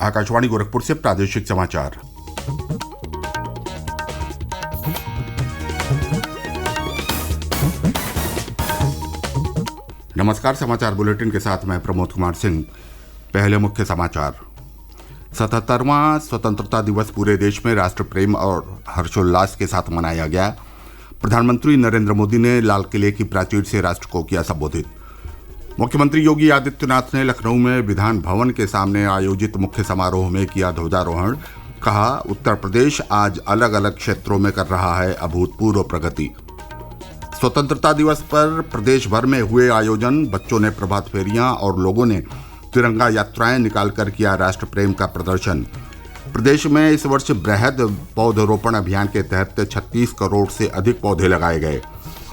आकाशवाणी गोरखपुर से प्रादेशिक समाचार। नमस्कार। समाचार बुलेटिन के साथ मैं प्रमोद कुमार सिंह। पहले मुख्य समाचार। 77वां स्वतंत्रता दिवस पूरे देश में राष्ट्र प्रेम और हर्षोल्लास के साथ मनाया गया। प्रधानमंत्री नरेंद्र मोदी ने लाल किले की प्राचीर से राष्ट्र को किया संबोधित। मुख्यमंत्री योगी आदित्यनाथ ने लखनऊ में विधान भवन के सामने आयोजित मुख्य समारोह में किया ध्वजारोहण। कहा, उत्तर प्रदेश आज अलग अलग क्षेत्रों में कर रहा है अभूतपूर्व प्रगति। स्वतंत्रता दिवस पर प्रदेश भर में हुए आयोजन। बच्चों ने प्रभात फेरियां और लोगों ने तिरंगा यात्राएं निकालकर किया राष्ट्र प्रेम का प्रदर्शन। प्रदेश में इस वर्ष बृहद पौधरोपण अभियान के तहत 36 करोड़ से अधिक पौधे लगाए गए।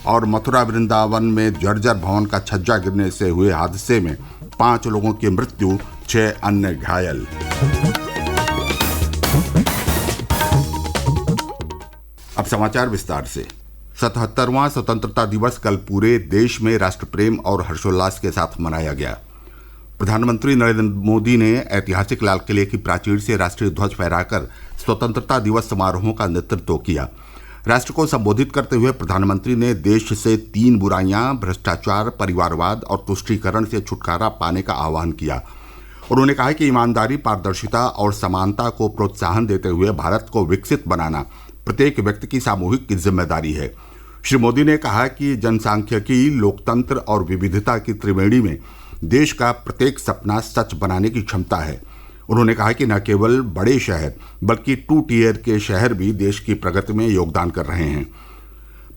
और मथुरा वृंदावन में जर्जर भवन का छज्जा गिरने से हुए हादसे में 5 लोगों की मृत्यु, 6 अन्य घायल। अब समाचार विस्तार से। 77वां स्वतंत्रता दिवस कल पूरे देश में राष्ट्र प्रेम और हर्षोल्लास के साथ मनाया गया। प्रधानमंत्री नरेंद्र मोदी ने ऐतिहासिक लाल किले की प्राचीर से राष्ट्रीय ध्वज फहराकर स्वतंत्रता दिवस समारोहों का नेतृत्व किया। राष्ट्र को संबोधित करते हुए प्रधानमंत्री ने देश से 3 बुराइयां, भ्रष्टाचार, परिवारवाद और तुष्टीकरण से छुटकारा पाने का आह्वान किया। उन्होंने कहा कि ईमानदारी, पारदर्शिता और समानता को प्रोत्साहन देते हुए भारत को विकसित बनाना प्रत्येक व्यक्ति की सामूहिक जिम्मेदारी है। श्री मोदी ने कहा कि जनसांख्यिकी, लोकतंत्र और विविधता की त्रिवेणी में देश का प्रत्येक सपना सच बनाने की क्षमता है। उन्होंने कहा कि न केवल बड़े शहर बल्कि 2 टियर के शहर भी देश की प्रगति में योगदान कर रहे हैं।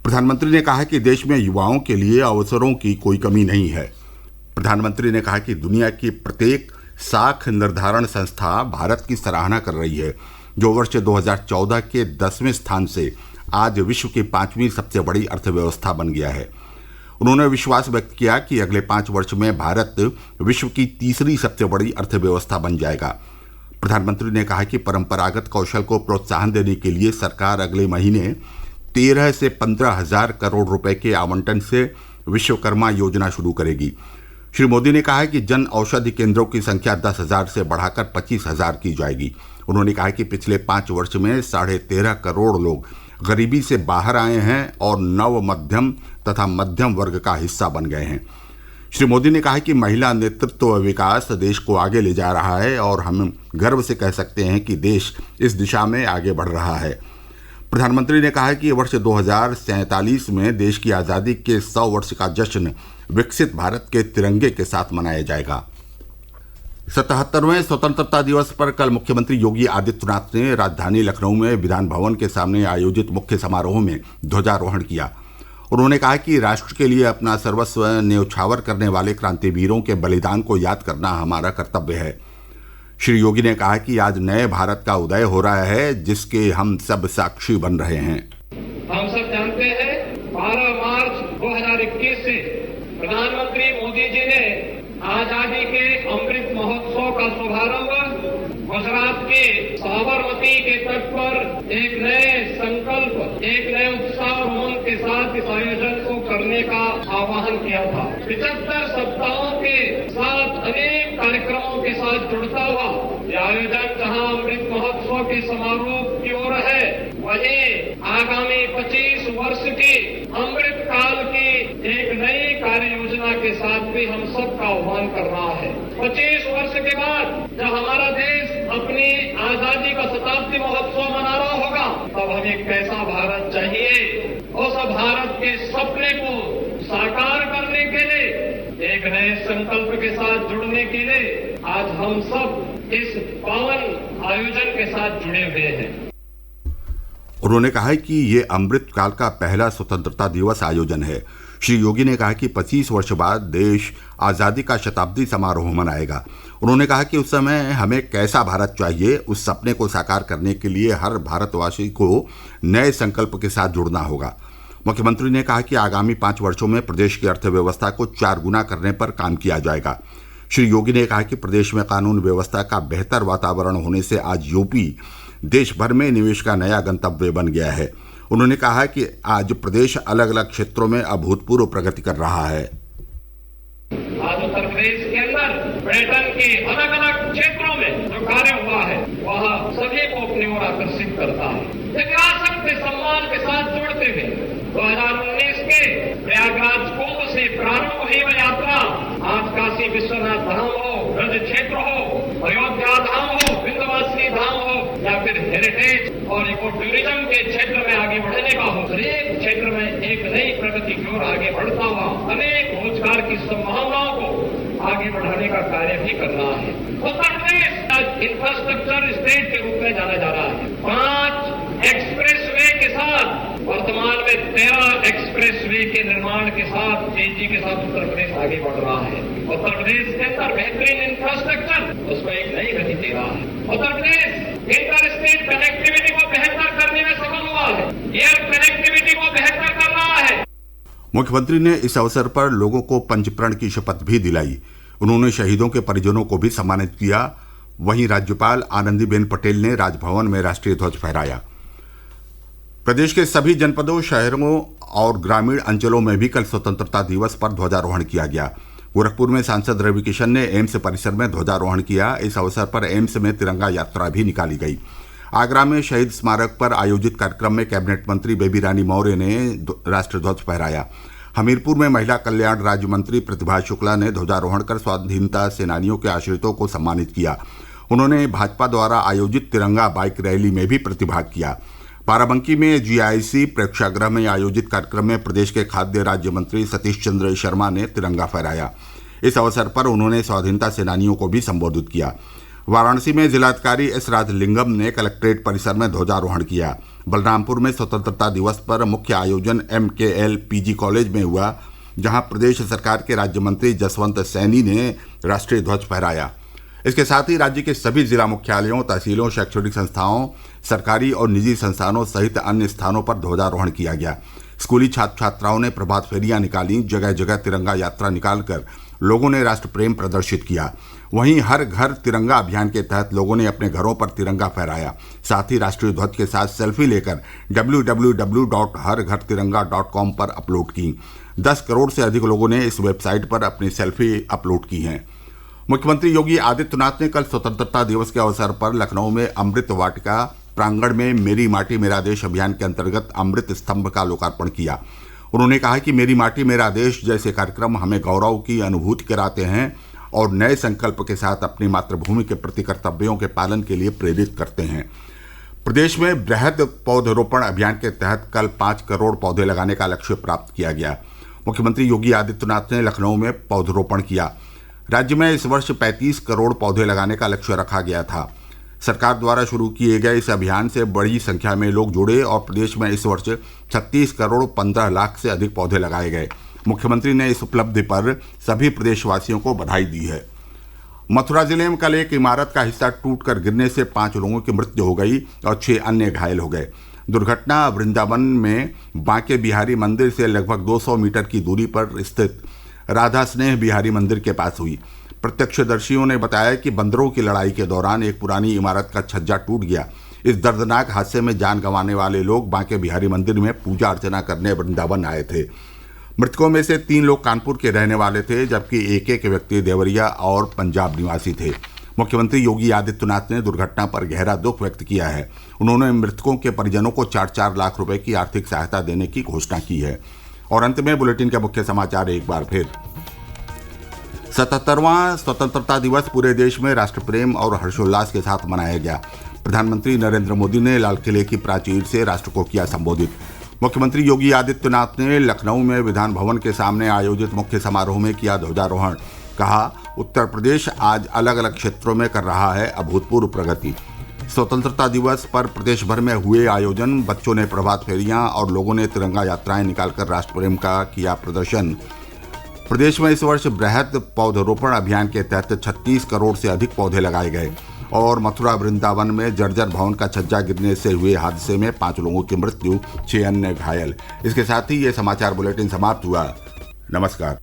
प्रधानमंत्री ने कहा कि देश में युवाओं के लिए अवसरों की कोई कमी नहीं है। प्रधानमंत्री ने कहा कि दुनिया की प्रत्येक साख निर्धारण संस्था भारत की सराहना कर रही है, जो वर्ष 2014 के 10वें स्थान से आज विश्व की 5वीं सबसे बड़ी अर्थव्यवस्था बन गया है। उन्होंने विश्वास व्यक्त किया कि अगले 5 वर्ष में भारत विश्व की 3री सबसे बड़ी अर्थव्यवस्था बन जाएगा। प्रधानमंत्री ने कहा कि परंपरागत कौशल को प्रोत्साहन देने के लिए सरकार अगले महीने 13 से 15 हजार करोड़ रुपए के आवंटन से विश्वकर्मा योजना शुरू करेगी। श्री मोदी ने कहा कि जन औषधि केंद्रों की संख्या 10,000 से बढ़ाकर 25,000 की जाएगी। उन्होंने कहा कि पिछले 5 वर्ष में 13.5 करोड़ लोग गरीबी से बाहर आए हैं और नव मध्यम तथा मध्यम वर्ग का हिस्सा बन गए हैं। श्री मोदी ने कहा कि महिला नेतृत्व विकास देश को आगे ले जा रहा है और हम गर्व से कह सकते हैं कि देश इस दिशा में आगे बढ़ रहा है। प्रधानमंत्री ने कहा कि वर्ष 2047 में देश की आज़ादी के 100 वर्ष का जश्न विकसित भारत के तिरंगे के साथ मनाया जाएगा। 77वें स्वतंत्रता दिवस पर कल मुख्यमंत्री योगी आदित्यनाथ ने राजधानी लखनऊ में विधान भवन के सामने आयोजित मुख्य समारोह में ध्वजारोहण किया। उन्होंने कहा कि राष्ट्र के लिए अपना सर्वस्व न्यौछावर करने वाले क्रांतिवीरों के बलिदान को याद करना हमारा कर्तव्य है। श्री योगी ने कहा कि आज नए भारत का उदय हो रहा है, जिसके हम सब साक्षी बन रहे हैं। हम सब जानते हैं 12 मार्च 2021 से प्रधानमंत्री मोदी जी ने आजादी के अमृत महोत्सव का शुभारंभ गुजरात के साबरमती के तट पर एक नए संकल्प, एक नए उत्साह और उमंग के साथ इस आयोजन को करने का आह्वान किया था। 75 सप्ताहों के साथ अनेक कार्यक्रमों के साथ जुड़ता हुआ यह आयोजन जहां अमृत महोत्सव के समारोह की ओर है, वहीं आगामी 25 वर्ष की अमृत काल की एक नई कार्य योजना के साथ भी हम सबका आह्वान कर रहा है। 25 वर्ष के बाद जब हमारा देश अपनी आजादी का शताब्दी महोत्सव मना रहा होगा, तब हमें कैसा भारत चाहिए? उस भारत के सपने को साकार करने के लिए, एक नए संकल्प के साथ जुड़ने के लिए आज हम सब इस पावन आयोजन के साथ जुड़े हुए हैं। उन्होंने कहा कि ये अमृत काल का पहला स्वतंत्रता दिवस आयोजन है। श्री योगी ने कहा कि 25 वर्ष बाद देश आज़ादी का शताब्दी समारोह मनाएगा। उन्होंने कहा कि उस समय हमें कैसा भारत चाहिए, उस सपने को साकार करने के लिए हर भारतवासी को नए संकल्प के साथ जुड़ना होगा। मुख्यमंत्री ने कहा कि आगामी 5 वर्षों में प्रदेश की अर्थव्यवस्था को 4 गुना करने पर काम किया जाएगा। श्री योगी ने कहा कि प्रदेश में कानून व्यवस्था का बेहतर वातावरण होने से आज यूपी देश भर में निवेश का नया गंतव्य बन गया है। उन्होंने कहा कि आज प्रदेश अलग अलग क्षेत्रों में अभूतपूर्व प्रगति कर रहा है। आज उत्तर प्रदेश के अंदर पर्यटन के अलग अलग क्षेत्रों में जो कार्य हुआ है वह सभी को अपनी ओर आकर्षित करता है। विरासत के सम्मान के साथ जोड़ते हुए 2019 के प्रयागराज कुंभ से प्रारंभ हुई वह यात्रा आज काशी विश्वनाथ धाम हो, ब्रज क्षेत्र हो, अयोध्या धाम हो, विंध्यवासिनी धाम हो या फिर हेरिटेज और इको टूरिज्म के क्षेत्र में आगे बढ़ने का हो, हर एक क्षेत्र में एक नई प्रगति की ओर आगे बढ़ता हुआ अनेक रोजगार की संभावनाओं को आगे बढ़ाने का कार्य भी कर रहा है। उत्तर प्रदेश इंफ्रास्ट्रक्चर स्टेट के रूप में जाना जा रहा है। 5 एक्सप्रेसवे के साथ वर्तमान में 13 एक्सप्रेसवे के निर्माण के साथ तेजी के साथ उत्तर प्रदेश आगे बढ़ रहा है। उत्तर प्रदेश के अंदर बेहतरीन इंफ्रास्ट्रक्चर उसको एक नई गति दे रहा है। Uttar Pradesh inter state connectivity को बेहतर करने में सफल हुआ है। एयर कनेक्टिविटी को बेहतर कर रहा है। मुख्यमंत्री ने इस अवसर पर लोगों को पंचप्रण की शपथ भी दिलाई। उन्होंने शहीदों के परिजनों को भी सम्मानित किया। वहीं राज्यपाल आनंदीबेन पटेल ने राजभवन में राष्ट्रीय ध्वज फहराया। प्रदेश के सभी जनपदों, शहरों और ग्रामीण अंचलों में भी कल स्वतंत्रता दिवस पर ध्वजारोहण किया गया। गोरखपुर में सांसद रवि किशन ने एम्स परिसर में ध्वजारोहण किया। इस अवसर पर एम्स में तिरंगा यात्रा भी निकाली गई। आगरा में शहीद स्मारक पर आयोजित कार्यक्रम में कैबिनेट मंत्री बेबी रानी मौर्य ने राष्ट्रीय ध्वज फहराया। हमीरपुर में महिला कल्याण राज्य मंत्री प्रतिभा शुक्ला ने ध्वजारोहण कर स्वाधीनता सेनानियों के आश्रितों को सम्मानित किया। उन्होंने भाजपा द्वारा आयोजित तिरंगा बाइक रैली में भी प्रतिभाग किया। बाराबंकी में जीआईसी प्रेक्षागृह में आयोजित कार्यक्रम में प्रदेश के खाद्य राज्य मंत्री सतीश चंद्र शर्मा ने तिरंगा फहराया। इस अवसर पर उन्होंने स्वाधीनता सेनानियों को भी संबोधित किया। वाराणसी में जिलाधिकारी एस राजलिंगम ने कलेक्ट्रेट परिसर में ध्वजारोहण किया। बलरामपुर में स्वतंत्रता दिवस पर मुख्य आयोजन MKL PG कॉलेज में हुआ, जहां प्रदेश सरकार के राज्य मंत्री जसवंत सैनी ने राष्ट्रीय ध्वज फहराया। इसके साथ ही राज्य के सभी जिला मुख्यालयों, तहसीलों, शैक्षणिक संस्थाओं, सरकारी और निजी संस्थानों सहित अन्य स्थानों पर ध्वजारोहण किया गया। स्कूली छात्र छात्राओं ने प्रभात फेरियां निकाली। जगह जगह तिरंगा यात्रा निकालकर लोगों ने राष्ट्र प्रेम प्रदर्शित किया। वहीं हर घर तिरंगा अभियान के तहत लोगों ने अपने घरों पर तिरंगा फहराया। साथ ही राष्ट्रीय ध्वज के साथ सेल्फी लेकर www.हरघरतिरंगा.com पर अपलोड की। 10 करोड़ से अधिक लोगों ने इस वेबसाइट पर अपनी सेल्फी अपलोड की हैं। मुख्यमंत्री योगी आदित्यनाथ ने कल स्वतंत्रता दिवस के अवसर पर लखनऊ में अमृत वाटिका प्रांगण में मेरी माटी मेरा देश अभियान के अंतर्गत अमृत स्तंभ का लोकार्पण किया। उन्होंने कहा कि मेरी माटी मेरा देश जैसे कार्यक्रम हमें गौरव की अनुभूति कराते हैं और नए संकल्प के साथ अपनी मातृभूमि के प्रति कर्तव्यों के पालन के लिए प्रेरित करते हैं। प्रदेश में वृहद पौधरोपण अभियान के तहत कल 5 करोड़ पौधे लगाने का लक्ष्य प्राप्त किया गया। मुख्यमंत्री योगी आदित्यनाथ ने लखनऊ में पौधरोपण किया। राज्य में इस वर्ष 35 करोड़ पौधे लगाने का लक्ष्य रखा गया था। सरकार द्वारा शुरू किए गए इस अभियान से बड़ी संख्या में लोग जुड़े और प्रदेश में इस वर्ष 36 करोड़ 15 लाख से अधिक पौधे लगाए गए। मुख्यमंत्री ने इस उपलब्धि पर सभी प्रदेशवासियों को बधाई दी है। मथुरा जिले में कल एक इमारत का हिस्सा टूटकर गिरने से 5 लोगों की मृत्यु हो गई और 6 अन्य घायल हो गए। दुर्घटना वृंदावन में बांके बिहारी मंदिर से लगभग 200 मीटर की दूरी पर स्थित राधा स्नेह बिहारी मंदिर के पास हुई। प्रत्यक्षदर्शियों ने बताया कि बंदरों की लड़ाई के दौरान एक पुरानी इमारत का छज्जा टूट गया। इस दर्दनाक हादसे में जान गंवाने वाले लोग बांके बिहारी मंदिर में पूजा अर्चना करने वृंदावन आए थे। मृतकों में से 3 लोग कानपुर के रहने वाले थे, जबकि एक व्यक्ति देवरिया और पंजाब निवासी थे। मुख्यमंत्री योगी आदित्यनाथ ने दुर्घटना पर गहरा दुख व्यक्त किया है। उन्होंने मृतकों के परिजनों को 4-4 लाख रुपए की आर्थिक सहायता देने की घोषणा की है। और अंत में बुलेटिन के मुख्य समाचार एक बार फिर। 77वां स्वतंत्रता दिवस पूरे देश में राष्ट्र प्रेम और हर्षोल्लास के साथ मनाया गया। प्रधानमंत्री नरेंद्र मोदी ने लाल किले की प्राचीर से राष्ट्र को किया संबोधित। मुख्यमंत्री योगी आदित्यनाथ ने लखनऊ में विधान भवन के सामने आयोजित मुख्य समारोह में किया ध्वजारोहण। कहा, उत्तर प्रदेश आज अलग अलग क्षेत्रों में कर रहा है अभूतपूर्व प्रगति। स्वतंत्रता दिवस पर प्रदेश भर में हुए आयोजन, बच्चों ने प्रभात फेरियां और लोगों ने तिरंगा यात्राएं निकालकर राष्ट्र प्रेम का किया प्रदर्शन। प्रदेश में इस वर्ष बृहद पौधरोपण अभियान के तहत 36 करोड़ से अधिक पौधे लगाए गए। और मथुरा वृंदावन में जर्जर भवन का छज्जा गिरने से हुए हादसे में 5 लोगों की मृत्यु, 6 अन्य घायल। इसके साथ ही ये समाचार बुलेटिन समाप्त हुआ। नमस्कार।